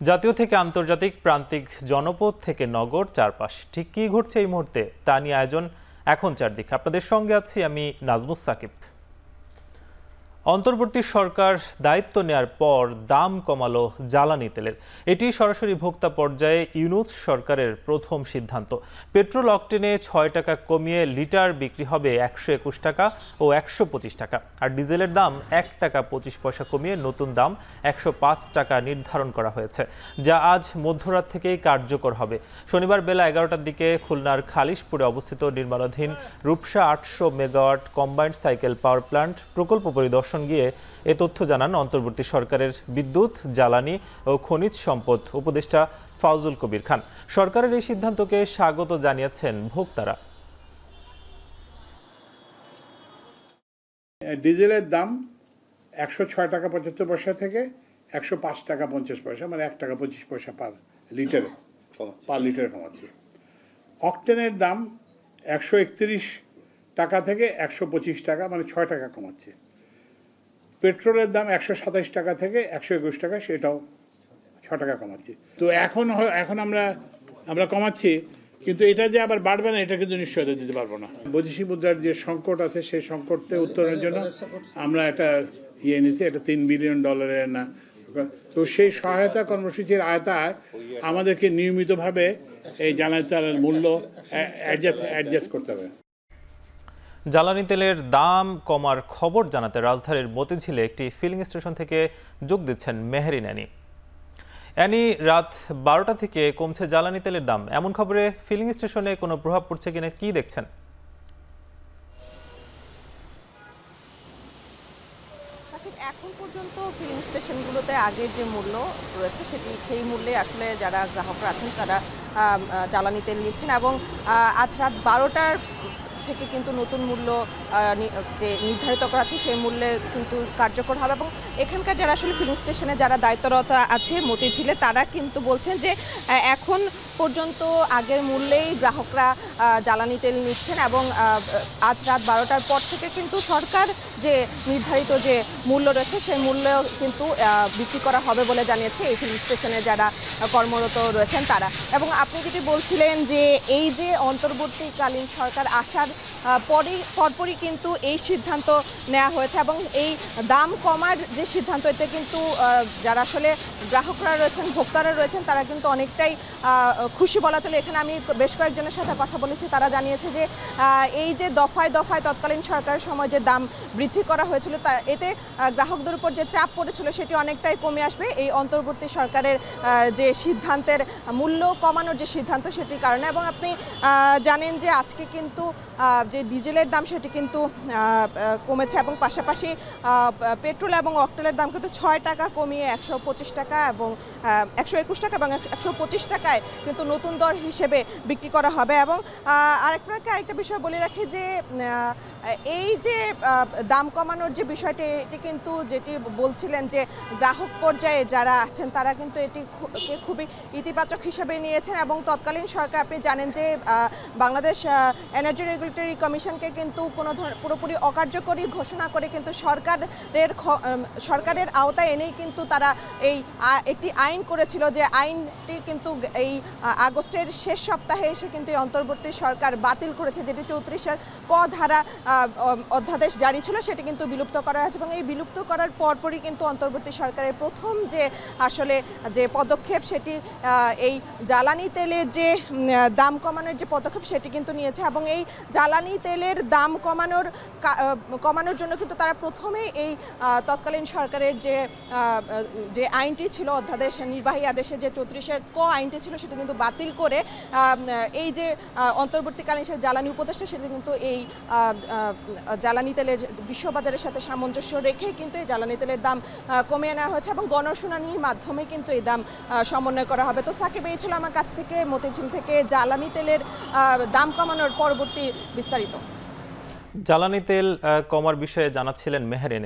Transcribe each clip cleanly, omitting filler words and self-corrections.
জাতীয় থেকে আন্তর্জাতিক, প্রান্তিক জনপদ থেকে নগর, চারপাশ ঠিক কী ঘটছে এই মুহূর্তে তা নিয়ে আয়োজন এখন চারদিকে। আপনাদের সঙ্গে আছি আমি নাজমুস সাকিব। অন্তর্বর্তী সরকার দায়িত্ব নেয়ার পর দাম কমালো জ্বালানি তেলের। এটি সরাসরি ভোক্তা পর্যায়ে ইউনূস সরকারের প্রথম সিদ্ধান্ত। পেট্রোল অকটেনে ৬ টাকা কমিয়ে লিটার বিক্রি হবে ১২১ টাকা ও ১২৫ টাকা, আর ডিজেলের দাম ১ টাকা ২৫ পয়সা কমিয়ে নতুন দাম ১০৫ টাকা নির্ধারণ করা হয়েছে, যা আজ মধ্যরাত থেকেই কার্যকর হবে। শনিবার বেলা ১১টার দিকে খুলনার খালিশপুরে অবস্থিত নির্মাণাধীন Rupsa ৮০০ megawatt combined cycle power plant প্রকল্প পরিদর্শন গিয়ে এ তথ্য জানান অন্তর্বর্তী সরকারের বিদ্যুৎ, জ্বালানি ও খনিজ সম্পদ উপদেষ্টা ফাউজুল কবির খান। সরকারের এই সিদ্ধান্তকে স্বাগত জানিয়েছেন ভোক্তারা। ডিজেলের দাম ১০৬ টাকা ৭৫ পয়সা থেকে ১০৫ টাকা ৫০ পয়সা, মানে ১ টাকা ২৫ পয়সা পার লিটারে কমাচ্ছে। অকটেনের দাম ১৩১ টাকা থেকে ১২৫ টাকা, মানে ৬ টাকা কমাচ্ছে। পেট্রোলের দাম ১২৭ টাকা থেকে ১২১ টাকা, সেটাও ৬ টাকা কমাচ্ছে। তো এখন আমরা কমাচ্ছি, কিন্তু এটা যে আবার বাড়বে না এটা কিন্তু নিশ্চয়তা দিতে পারবো না। বৈদেশিক মুদ্রার যে সংকট আছে সেই সংকটে উত্তরণের জন্য আমরা একটা নিয়েছি, এটা $3 বিলিয়ন না। তো সেই সহায়তা কর্মসূচির আওতায় আমাদেরকে নিয়মিতভাবে এই জ্বালানি তেলের মূল্য অ্যাডজাস্ট করতে হবে। জ্বালানি তেলের দাম কমার খবর জানাতে রাজধানীর মতিঝিলে একটি ফিলিং স্টেশন থেকে যোগ দিচ্ছেন মেহেরিন অ্যানি। অ্যানি, রাত ১২টা থেকে কমছে জ্বালানি তেলের দাম, এমন খবরে ফিলিং স্টেশনে কোনো প্রভাব পড়ছে কিনা কি দেখছেন? এখন পর্যন্ত ফিলিং স্টেশনগুলোতে আগের যে মূল্য রয়েছে সেই মূল্যে আসলে যারা গ্রাহকরা আছেন তারা জ্বালানি তেল নিচ্ছেন, এবং আজ রাত ১২টার থেকে কিন্তু নতুন মূল্য যে নির্ধারিত করা আছে সেই মূল্যে কিন্তু কার্যকর হবে। এবং এখানকার যারা আসলে ফিলিং স্টেশনে যারা দায়িত্বরত আছে মতিঝিলে, তারা কিন্তু বলছেন যে এখন পর্যন্ত আগের মূল্যেই গ্রাহকরা জ্বালানি তেল নিচ্ছেন, এবং আজ রাত ১২টার পর থেকে কিন্তু সরকার যে নির্ধারিত যে মূল্য রয়েছে সেই মূল্য কিন্তু বিক্রি করা হবে বলে জানিয়েছে এই ফিলিং স্টেশনে যারা কর্মরত রয়েছেন তারা। এবং আপনি যেটি বলছিলেন যে এই যে অন্তর্বর্তীকালীন সরকার আসার পরপরই কিন্তু এই সিদ্ধান্ত নেওয়া হয়েছে, এবং এই দাম কমার যে সিদ্ধান্ত এতে কিন্তু যারা আসলে গ্রাহকরা রয়েছেন, ভোক্তারা রয়েছেন, তারা কিন্তু অনেকটাই খুশি বলা চলে। এখানে আমি বেশ কয়েকজনের সাথে কথা বলেছি, তারা জানিয়েছে যে এই যে দফায় দফায় তৎকালীন সরকারের সময় যে দাম বৃদ্ধি করা হয়েছিল এতে গ্রাহকদের উপর যে চাপ পড়েছিল সেটি অনেকটাই কমে আসবে এই অন্তর্বর্তী সরকারের যে সিদ্ধান্তের মূল্য কমানোর যে সিদ্ধান্ত সেটির কারণে। এবং আপনি জানেন যে আজকে কিন্তু যে ডিজেলের দাম সেটি কিন্তু কমেছে, এবং পাশাপাশি পেট্রোল এবং অকটেনের দাম কিন্তু ৬ টাকা কমিয়ে ১২৫ টাকা এবং ১২১ টাকা এবং ১২৫ টাকায় কিন্তু নতুন দর হিসেবে বিক্রি করা হবে। এবং আরেকটা বিষয় বলে রাখি যে এই যে দাম কমানোর যে বিষয়টি, এটি কিন্তু যেটি বলছিলেন যে গ্রাহক পর্যায়ে যারা আছেন তারা কিন্তু এটিকে খুবই ইতিবাচক হিসেবে নিয়েছেন। এবং তৎকালীন সরকার, আপনি জানেন যে বাংলাদেশ এনার্জি রেগুলেটরি কমিশনকে কিন্তু পুরোপুরি অকার্যকরী ঘোষণা করে কিন্তু সরকারের আওতায় এনেই কিন্তু তারা একটি আইন করেছিল, যে আইনটি কিন্তু এই আগস্টের শেষ সপ্তাহে এসে কিন্তু এই অন্তর্বর্তী সরকার বাতিল করেছে, যেটি ৩৪-এর ক ধারা অধ্যাদেশ জারি ছিল সেটি কিন্তু বিলুপ্ত করা হয়েছে। এবং এই বিলুপ্ত করার পরপরই কিন্তু অন্তর্বর্তী সরকারের প্রথম যে আসলে যে পদক্ষেপ সেটি এই জ্বালানি তেলের যে দাম কমানোর যে পদক্ষেপ সেটি কিন্তু নিয়েছে। এবং এই জ্বালানি তেলের দাম কমানোর জন্য কিন্তু তারা প্রথমে এই তৎকালীন সরকারের যে আইনটি ছিল, অধ্যাদেশ নির্বাহী আদেশে যে ৩৪-এর ক আইনটি ছিল সেটি কিন্তু বাতিল করে এই যে অন্তর্বর্তীকালীন জ্বালানি উপদেষ্টা সেটি কিন্তু এই জ্বালানি তেলের বিশ্ববাজারের সাথে সামঞ্জস্য রেখে কিন্তু এই জ্বালানি তেলের দাম কমিয়ে নেওয়া হয়েছে, এবং গণশুনানির মাধ্যমে কিন্তু এই দাম সমন্বয় করা হবে। তো সাকিব, এই ছিল আমার কাছ থেকে মতিঝিল থেকে জ্বালানি তেলের দাম কমানোর পরবর্তী বিস্তারিত। জ্বালানি তেল কমার বিষয়ে জানাচ্ছিলেন মেহেরিন।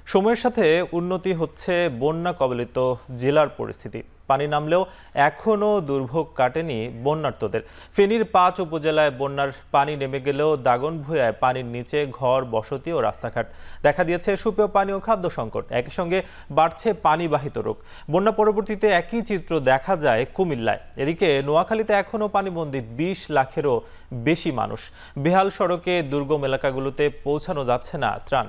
সময়ের সাথে উন্নতি হচ্ছে বন্যা কবলিত জেলার পরিস্থিতি। পানি নামলেও এখনও দুর্ভোগ কাটেনি বন্যার্তদের। ফেনীর ৫ উপজেলায় বন্যার পানি নেমে গেলেও দাগনভূঞায় পানির নিচে ঘর, বসতি ও রাস্তাঘাট। দেখা দিয়েছে সুপেয় পানি ও খাদ্য সংকট। একই সঙ্গে বাড়ছে পানিবাহিত রোগ। বন্যা পরবর্তীতে একই চিত্র দেখা যায় কুমিল্লায়। এদিকে নোয়াখালীতে এখনও পানিবন্দী ২০ লাখেরও বেশি মানুষ। বেহাল সড়কে দুর্গম এলাকাগুলোতে পৌঁছানো যাচ্ছে না ত্রাণ।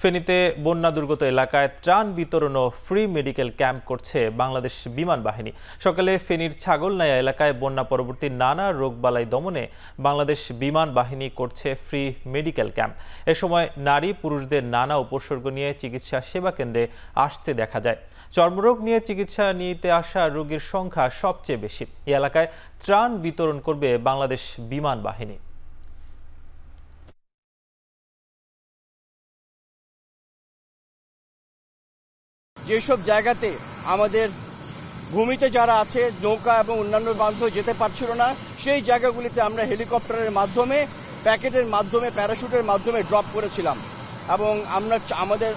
ফেনীতে বন্যা দুর্গত এলাকায় ত্রাণ বিতরণ ও ফ্রি মেডিকেল ক্যাম্প করছে বাংলাদেশ বিমান বাহিনী। সকালে ফেনীর ছাগলনাইয়া এলাকায় বন্যা পরবর্তী নানা রোগবালাই দমনে বাংলাদেশ বিমান বাহিনী করছে ফ্রি মেডিকেল ক্যাম্প। এ সময় নারী পুরুষদের নানা উপসর্গ নিয়ে চিকিৎসা সেবা কেন্দ্রে আসতে দেখা যায়। চর্মরোগ নিয়ে চিকিৎসা নিতে আসা রোগীর সংখ্যা সবচেয়ে বেশি। এই এলাকায় ত্রাণ বিতরণ করবে বাংলাদেশ বিমান বাহিনী। যেসব জায়গাতে আমাদের ভূমিতে যারা আছে নৌকা এবং অন্যান্য বান্ধব যেতে পারছিল না, সেই জায়গাগুলিতে আমরা হেলিকপ্টারের মাধ্যমে, প্যাকেটের মাধ্যমে, প্যারাশুটের মাধ্যমে ড্রপ করেছিলাম। এবং আমাদের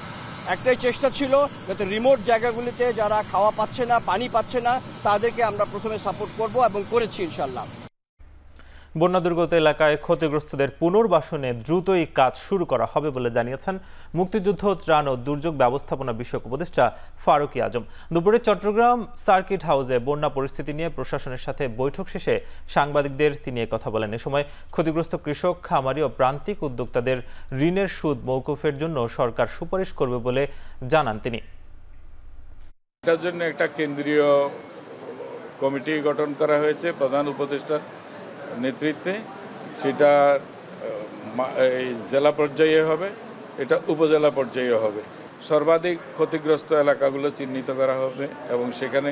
একটাই চেষ্টা ছিল যাতে রিমোট জায়গাগুলিতে যারা খাওয়া পাচ্ছে না, পানি পাচ্ছে না, তাদেরকে আমরা প্রথমে সাপোর্ট করব এবং করেছি ইনশাল্লাহ। বন্যা দুর্গত এলাকায় ক্ষতিগ্রস্তদের পুনর্বাসনে দ্রুতই কাজ শুরু করা হবে বলে জানিয়েছেন মুক্তিযুদ্ধ, ত্রাণ ও দুর্যোগ ব্যবস্থাপনা বিষয়ক উপদেষ্টা ফারুকী আজম। দুপুরে চট্টগ্রাম সার্কিট হাউসে বন্যা পরিস্থিতি নিয়ে প্রশাসনের সাথে বৈঠক শেষে সাংবাদিকদের তিনি কথা বলেন। এ সময় ক্ষতিগ্রস্ত কৃষক, খামারি ও প্রান্তিক উদ্যোক্তাদের ঋণের সুদ মওকুফের জন্য সরকার সুপারিশ করবে বলে জানান তিনি। এটার জন্য একটা কেন্দ্রীয় কমিটি গঠন করা হয়েছে প্রধান উপদেষ্টার নেতৃত্বে। সেটা জেলা পর্যায়ে হবে, এটা উপজেলা পর্যায়ে হবে। সর্বাধিক ক্ষতিগ্রস্ত এলাকাগুলো চিহ্নিত করা হবে এবং সেখানে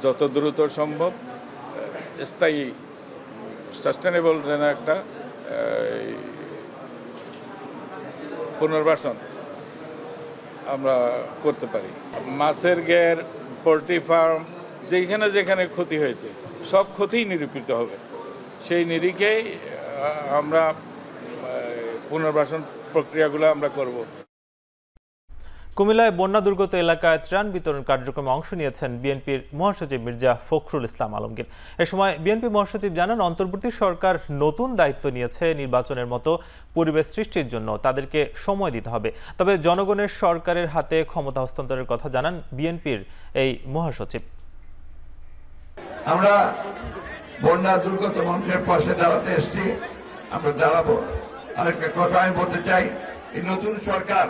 যত দ্রুত সম্ভব স্থায়ী সাস্টেনেবল যেন একটা পুনর্বাসন আমরা করতে পারি। মাছের ঘের, পোলট্রি ফার্ম, যেখানে যেখানে ক্ষতি হয়েছে সব ক্ষতিই নিরূপিত হবে। সেই নিরিখেই আমরা পুনর্বাসন প্রক্রিয়াগুলো আমরা করব। কুমিল্লায় বন্যা দুর্গত এলাকায় ত্রাণ বিতরণ কার্যক্রমে অংশ নিয়েছেন বিএনপির মহাসচিব মির্জা ফখরুল ইসলাম আলমগীর। এ সময় বিএনপি মহাসচিব জানান, অন্তর্বর্তী সরকার নতুন দায়িত্ব নিয়েছে নির্বাচনের মতো পরিবেশ সৃষ্টির জন্য। তাদেরকে সময় দিতে হবে। তবে জনগণের সরকারের হাতে ক্ষমতা হস্তান্তরের কথা জানান বিএনপির এই মহাসচিব। আমরা বন্যা দুর্গত মানুষের পাশে দাঁড়াতে এসেছি, আমরা দাঁড়াবো। আরেকটা কথা আমি বলতে চাই, এই নতুন সরকার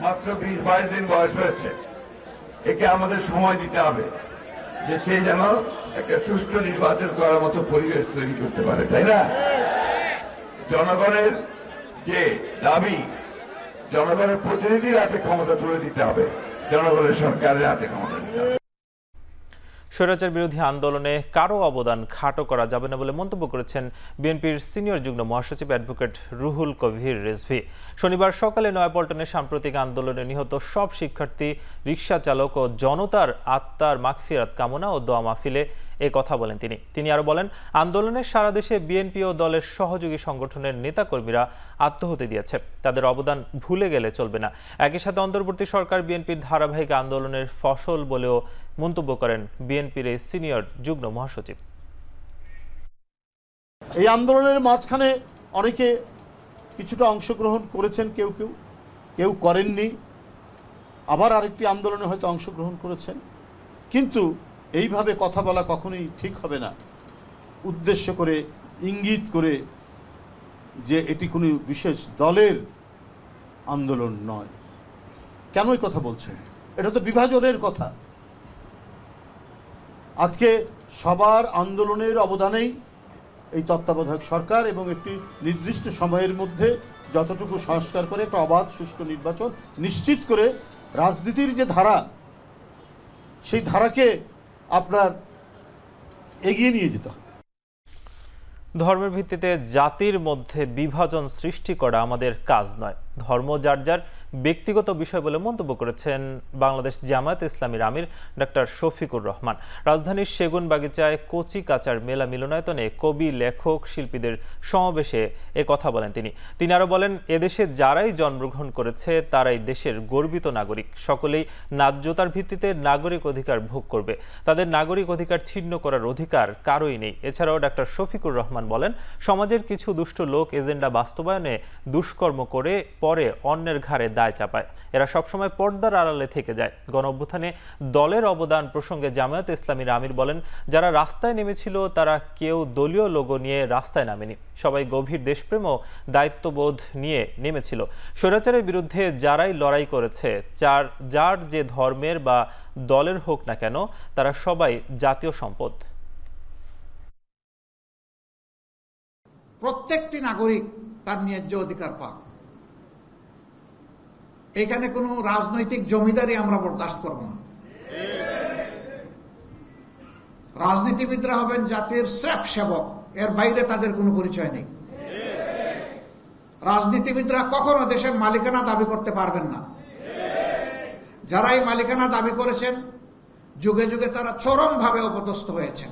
মাত্র 20-22 দিন বয়স হয়েছে। একে আমাদের সময় দিতে হবে যে সে যেন একটা সুষ্ঠু নির্বাচন করার মতো পরিবেশ তৈরি করতে পারে, তাই না? জনগণের যে দাবি, জনগণের প্রতিনিধির হাতে ক্ষমতা তুলে দিতে হবে, জনগণের সরকারের হাতে ক্ষমতা দিতে হবে। স্বৈরাচার বিরোধী আন্দোলনে কারো অবদান খাটো করা যাবে না বলে মন্তব্য করেছেন বিএনপির সিনিয়র যুগ্ম মহাসচিব অ্যাডভোকেট রুহুল কবির রিজভী। শনিবার সকালে নয়াপল্টনে সাম্প্রতিক আন্দোলনে নিহত সব শিক্ষার্থী, রিকশা চালক ও জনতার আত্মার মাগফিরাত কামনা ও দোয়া মাহফিলে এ কথা বলেন তিনি আরো বলেন, আন্দোলনে সারা দেশে বিএনপি ও দলের সহযোগী সংগঠনের নেতাকর্মীরা আত্মহতি দিয়েছে। তাদের অবদান ভুলে গেলে চলবে না। একই সাথে অন্তর্বর্তী সরকার বিএনপির ধারাবাহিক আন্দোলনের ফসল বলেও মন্তব্য করেন বিএনপির এই সিনিয়র যুগ্ম মহাসচিব। এই আন্দোলনের মাঝখানে অনেকে কিছুটা অংশগ্রহণ করেছেন, কেউ করেননি, আবার আরেকটি আন্দোলনে হয়তো অংশগ্রহণ করেছেন। কিন্তু এইভাবে কথা বলা কখনোই ঠিক হবে না, উদ্দেশ্য করে, ইঙ্গিত করে যে এটি কোনো বিশেষ দলের আন্দোলন নয়। কেন এই কথা বলছেন? এটা তো বিভাজনের কথা। আজকে সবার আন্দোলনের অবদানেই এই তত্ত্বাবধায়ক সরকার এবং একটি নির্দিষ্ট সময়ের মধ্যে যতটুকু সংস্কার করে একটা অবাধ সুষ্ঠু নির্বাচন নিশ্চিত করে রাজনীতির যে ধারা, সেই ধারাকে আপনার এগিয়ে নিয়ে যেতে হবে। ধর্মের ভিত্তিতে জাতির মধ্যে বিভাজন সৃষ্টি করা আমাদের কাজ নয়। ধর্ম যার যার ব্যক্তিগত বিষয় বলে মন্তব্য করেছেন বাংলাদেশ জামায়াত ইসলামীর আমির ডক্টর শফিকুর রহমান। রাজধানীর সেগুনবাগিচায় কচি কাচার মেলা মিলনায়তনে কবি, লেখক, শিল্পীদের সমাবেশে এ কথা বলেন তিনি আরো বলেন, এদেশে যারাই জন্মগ্রহণ করেছে তারাই দেশের গর্বিত নাগরিক, সকলেই ন্যায্যতার ভিত্তিতে নাগরিক অধিকার ভোগ করবে, তাদের নাগরিক অধিকার ছিন্ন করার অধিকার কারোই নেই। এছাড়াও ডক্টর শফিকুর রহমান বলেন, সমাজের কিছু দুষ্ট লোক এজেন্ডা বাস্তবায়নে দুষ্কর্ম করে পরে অন্যের ঘাড়ে দায় চাপায়, এরা সবসময় পর্দার আড়ালে থেকে যায়। গণঅভ্যুত্থানে দলের অবদান প্রসঙ্গে জামায়াত ইসলামীর আমির বলেন, যারা রাস্তায় নেমেছিল তারা কেউ দলীয় লোগো নিয়ে রাস্তায় নামেনি, সবাই গভীর দেশপ্রেম ও দায়িত্ববোধ নিয়ে নেমেছিল। স্বৈরাচারের বিরুদ্ধে যারাই লড়াই করেছে, যার যে ধর্মের বা দলের হোক না কেন, তারা সবাই জাতীয় সম্পদ। প্রত্যেকটি নাগরিক তার ন্যায্য অধিকার পাক। এখানে কোনো রাজনৈতিক জমিদারি আমরা বরদাস্ত করব না। রাজনীতিবিদরা হবেন জাতির স্রেফ সেবক, এর বাইরে তাদের কোনো পরিচয় নেই। রাজনীতিবিদরা কখনো দেশের মালিকানা দাবি করতে পারবেন না। যারা এই মালিকানা দাবি করেছেন, যুগে যুগে তারা চরমভাবে অপদস্থ হয়েছেন।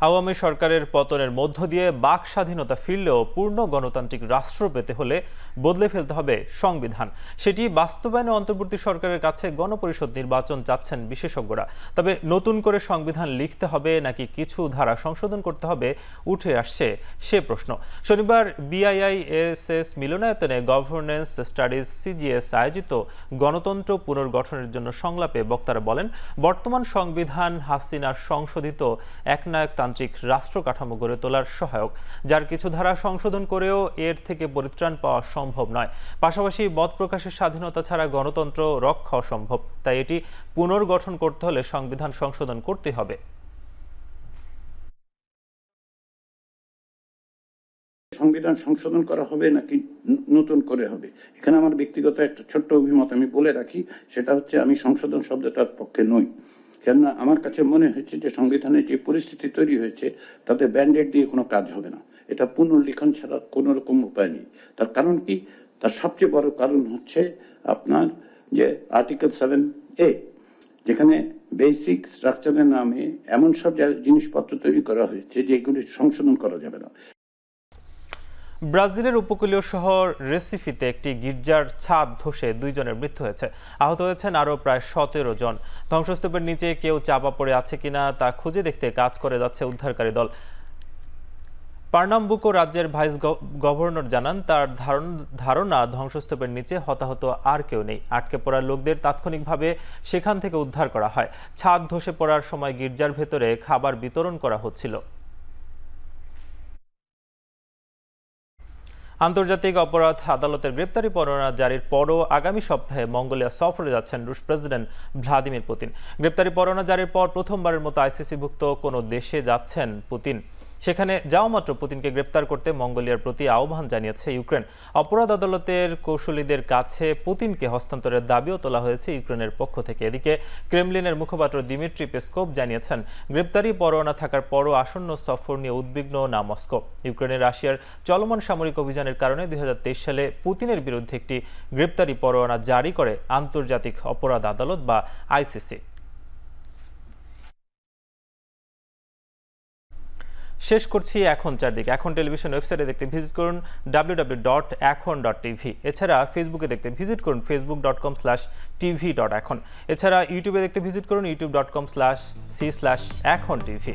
আওয়ামী সরকারের পতনের মধ্য দিয়ে বাক স্বাধীনতা ফিরলেও পূর্ণ গণতান্ত্রিক রাষ্ট্র পেতে হলে বদলে ফেলতে হবে সংবিধান। সেটি বাস্তবায়নে অন্তর্বর্তী সরকারের কাছে গণপরিষদ নির্বাচন চাচ্ছেন বিশেষজ্ঞরা। তবে নতুন করে সংবিধান লিখতে হবে নাকি কিছু ধারা সংশোধন করতে হবে উঠে আসছে সে প্রশ্ন। শনিবার BIISS মিলনায়তনে গভর্নেন্স স্টাডিজ CGS আয়োজিত গণতন্ত্র পুনর্গঠনের জন্য সংলাপে বক্তারা বলেন, বর্তমান সংবিধান হাসিনার সংশোধিত একনায়কতান্ত্রিক রাষ্ট্র কাঠামো গড়ে তোলার সহায়ক, যার কিছু ধারা সংশোধন করেও এর থেকে পরিত্রাণ পাওয়া সম্ভব নয়। পাশাপাশি মত প্রকাশের স্বাধীনতা ছাড়া গণতন্ত্র রক্ষা অসম্ভব, তাই এটি পুনর্গঠন করতে হলে সংবিধান সংশোধন করতে হবে। সংবিধান সংশোধন করা হবে নাকি নতুন করে হবে, এখানে আমার ব্যক্তিগত একটা ছোট্ট অভিমত আমি বলে রাখি। সেটা হচ্ছে, আমি সংশোধন শব্দটার পক্ষে নই। কেননা আমার কাছে মনে হয়েছে যে সংবিধানে যে পরিস্থিতি তৈরি হয়েছে তাতে ব্যান্ডেড দিয়ে কোনো কাজ হবে না। এটা পুনর্লিখন ছাড়া কোনো রকম উপায় নেই। তার কারণ কি? তার সবচেয়ে বড় কারণ হচ্ছে আপনার যে আর্টিকেল 7A, যেখানে বেসিক স্ট্রাকচারের নামে এমন সব জিনিসপত্র তৈরি করা হয়েছে যেগুলি সংশোধন করা যাবে না। ব্রাজিলের উপকূলীয় শহর রেসিফিতে একটি গির্জার ছাদ ধসে 2 জনের মৃত্যু হয়েছে, আহত হয়েছেন আরও প্রায় 17 জন। ধ্বংসস্তূপের নিচে কেউ চাপা পড়ে আছে কিনা তা খুঁজে দেখতে কাজ করে যাচ্ছে উদ্ধারকারী দল। পার্নাম্বুকো রাজ্যের ভাইস গভর্নর জানান, তার ধারণা ধ্বংসস্তূপের নিচে হতাহত আর কেউ নেই। আটকে পড়া লোকদের তাৎক্ষণিকভাবে সেখান থেকে উদ্ধার করা হয়। ছাদ ধসে পড়ার সময় গির্জার ভেতরে খাবার বিতরণ করা হচ্ছিল। আন্তর্জাতিক অপরাধ আদালতের গ্রেপ্তারি পরোয়ানা জারির পরও আগামী সপ্তাহে মঙ্গোলিয়া সফরে যাচ্ছেন রুশ প্রেসিডেন্ট ভ্লাদিমির পুতিন। গ্রেপ্তারি পরোয়ানা জারির পর প্রথমবারের মতো ICC-ভুক্ত কোনো দেশে যাচ্ছেন পুতিন। সেখানে যাওয়া মাত্র পুতিনকে গ্রেপ্তার করতে মঙ্গোলিয়ার প্রতি আহ্বান জানিয়েছে ইউক্রেন। অপরাধ আদালতের কৌশলীদের কাছে পুতিনকে হস্তান্তরের দাবিও তোলা হয়েছে ইউক্রেনের পক্ষ থেকে। এদিকে ক্রেমলিনের মুখপাত্র দিমিত্রি পেসকোভ জানিয়েছেন, গ্রেপ্তারি পরোয়ানা থাকার পরও আসন্ন সফর নিয়ে উদ্বিগ্ন না মস্কো। ইউক্রেনের রাশিয়ার চলমান সামরিক অভিযানের কারণে 2023 সালে পুতিনের বিরুদ্ধে একটি গ্রেপ্তারি পরোয়ানা জারি করে আন্তর্জাতিক অপরাধ আদালত বা ICC। শেষ করছি এখন চারদিকে। এখন টেলিভিশন ওয়েবসাইটে দেখতে ভিজিট করুন www.ekhon.tv। এছাড়া ফেসবুকে দেখতে ভিজিট করুন facebook.com/tv.ekhon। এছাড়া ইউটিউবে দেখতে ভিজিট করুন youtube.com/c/ekhon tv।